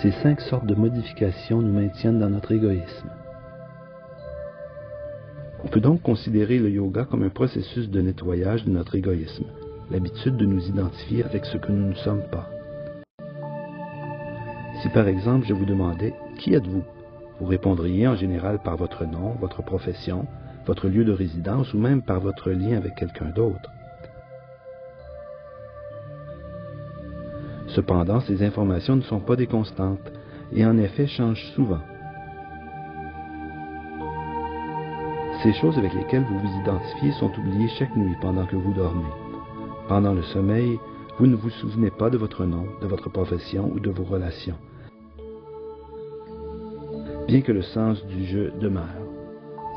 Ces 5 sortes de modifications nous maintiennent dans notre égoïsme. On peut donc considérer le yoga comme un processus de nettoyage de notre égoïsme, l'habitude de nous identifier avec ce que nous ne sommes pas. Si par exemple je vous demandais « Qui êtes-vous ?», vous répondriez en général par votre nom, votre profession, votre lieu de résidence ou même par votre lien avec quelqu'un d'autre. Cependant, ces informations ne sont pas des constantes et en effet changent souvent. Ces choses avec lesquelles vous vous identifiez sont oubliées chaque nuit pendant que vous dormez. Pendant le sommeil, vous ne vous souvenez pas de votre nom, de votre profession ou de vos relations, bien que le sens du je demeure.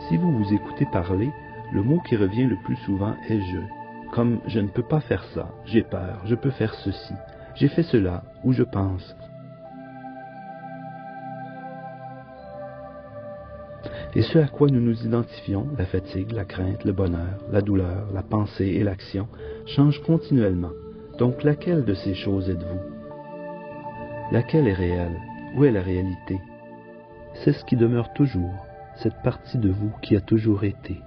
Si vous vous écoutez parler, le mot qui revient le plus souvent est « je », comme « je ne peux pas faire ça »,« j'ai peur »,« je peux faire ceci »,« j'ai fait cela » ou « je pense ». Et ce à quoi nous nous identifions, la fatigue, la crainte, le bonheur, la douleur, la pensée et l'action, change continuellement. Donc laquelle de ces choses êtes-vous? Laquelle est réelle? Où est la réalité? C'est ce qui demeure toujours, cette partie de vous qui a toujours été.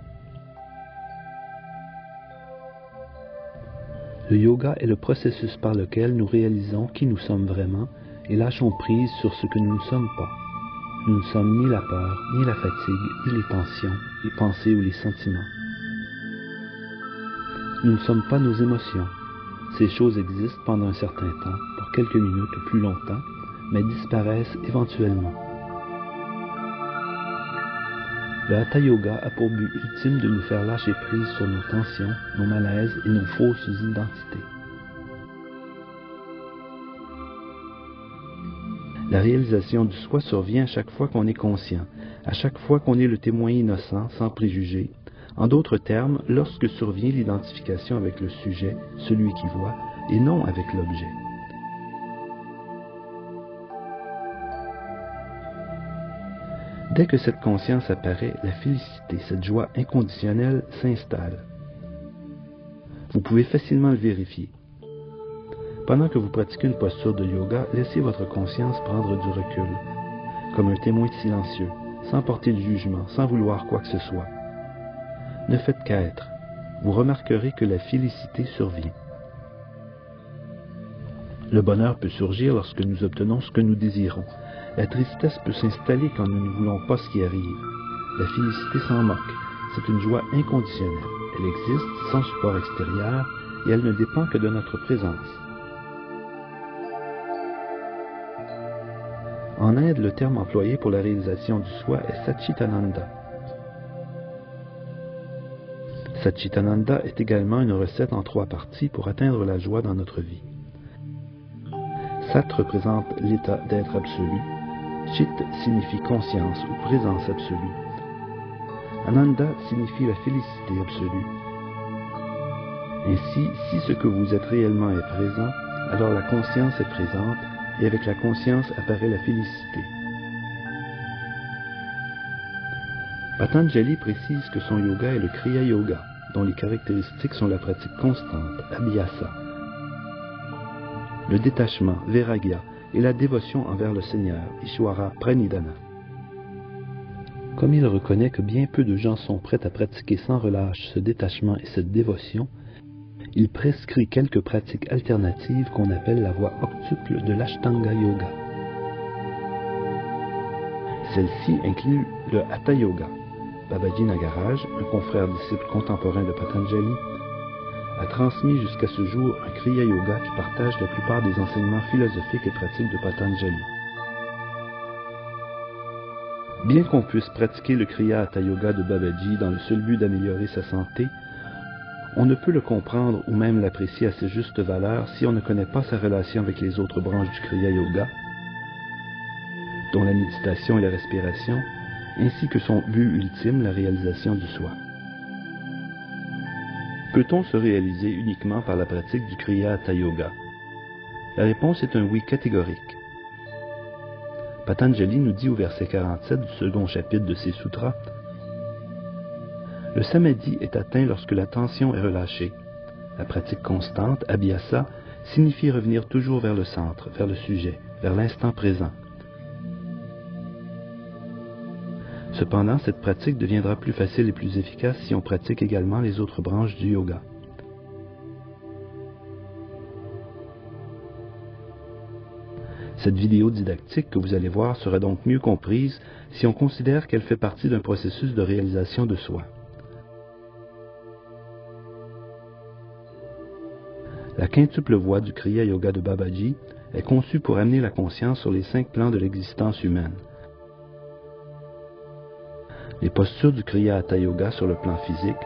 Le yoga est le processus par lequel nous réalisons qui nous sommes vraiment et lâchons prise sur ce que nous ne sommes pas. Nous ne sommes ni la peur, ni la fatigue, ni les tensions, les pensées ou les sentiments. Nous ne sommes pas nos émotions. Ces choses existent pendant un certain temps, pour quelques minutes ou plus longtemps, mais disparaissent éventuellement. Le Hatha Yoga a pour but ultime de nous faire lâcher prise sur nos tensions, nos malaises et nos fausses identités. La réalisation du soi survient à chaque fois qu'on est conscient, à chaque fois qu'on est le témoin innocent, sans préjugés. En d'autres termes, lorsque survient l'identification avec le sujet, celui qui voit, et non avec l'objet. Dès que cette conscience apparaît, la félicité, cette joie inconditionnelle s'installe. Vous pouvez facilement le vérifier. Pendant que vous pratiquez une posture de yoga, laissez votre conscience prendre du recul, comme un témoin silencieux, sans porter de jugement, sans vouloir quoi que ce soit. Ne faites qu'être. Vous remarquerez que la félicité survient. Le bonheur peut surgir lorsque nous obtenons ce que nous désirons. La tristesse peut s'installer quand nous ne voulons pas ce qui arrive. La félicité s'en moque. C'est une joie inconditionnelle. Elle existe sans support extérieur et elle ne dépend que de notre présence. En Inde, le terme employé pour la réalisation du soi est Satchitananda. Satchitananda est également une recette en 3 parties pour atteindre la joie dans notre vie. Sat représente l'état d'être absolu. Chit signifie conscience ou présence absolue. Ananda signifie la félicité absolue. Ainsi, si ce que vous êtes réellement est présent, alors la conscience est présente et avec la conscience apparaît la félicité. Patanjali précise que son yoga est le Kriya Yoga, dont les caractéristiques sont la pratique constante, Abhyasa, le détachement, Vairagya, et la dévotion envers le Seigneur, Ishwara Pranidhana. Comme il reconnaît que bien peu de gens sont prêts à pratiquer sans relâche ce détachement et cette dévotion, il prescrit quelques pratiques alternatives qu'on appelle la voie octuple de l'Ashtanga Yoga. Celle-ci inclut le Hatha Yoga. Babaji Nagaraj, un confrère disciple contemporain de Patanjali, a transmis jusqu'à ce jour un Kriya Yoga qui partage la plupart des enseignements philosophiques et pratiques de Patanjali. Bien qu'on puisse pratiquer le Kriya Hatha Yoga de Babaji dans le seul but d'améliorer sa santé, on ne peut le comprendre ou même l'apprécier à ses justes valeurs si on ne connaît pas sa relation avec les autres branches du Kriya Yoga, dont la méditation et la respiration, ainsi que son but ultime, la réalisation du soi. Peut-on se réaliser uniquement par la pratique du Kriya Hatha Yoga? La réponse est un oui catégorique. Patanjali nous dit au verset 47 du second chapitre de ses sutras: le samadhi est atteint lorsque la tension est relâchée. La pratique constante, abhyasa, signifie revenir toujours vers le centre, vers le sujet, vers l'instant présent. Cependant, cette pratique deviendra plus facile et plus efficace si on pratique également les autres branches du yoga. Cette vidéo didactique que vous allez voir sera donc mieux comprise si on considère qu'elle fait partie d'un processus de réalisation de soi. La quintuple voie du Kriya Yoga de Babaji est conçue pour amener la conscience sur les 5 plans de l'existence humaine. Les postures du Kriya Hatha Yoga sur le plan physique,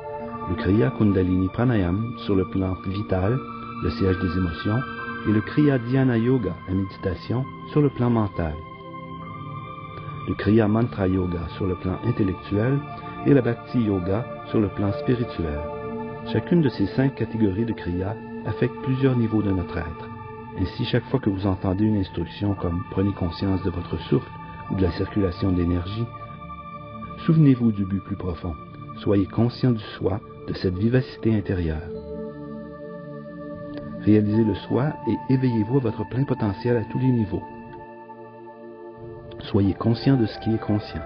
le Kriya Kundalini Pranayam sur le plan vital, le siège des émotions, et le Kriya Dhyana Yoga, la méditation, sur le plan mental. Le Kriya Mantra Yoga sur le plan intellectuel et la Bhakti Yoga sur le plan spirituel. Chacune de ces 5 catégories de Kriya affecte plusieurs niveaux de notre être. Ainsi, chaque fois que vous entendez une instruction comme « Prenez conscience de votre souffle » ou de la circulation de l'énergie, souvenez-vous du but plus profond. Soyez conscient du soi, de cette vivacité intérieure. Réalisez le soi et éveillez-vous à votre plein potentiel à tous les niveaux. Soyez conscient de ce qui est conscient.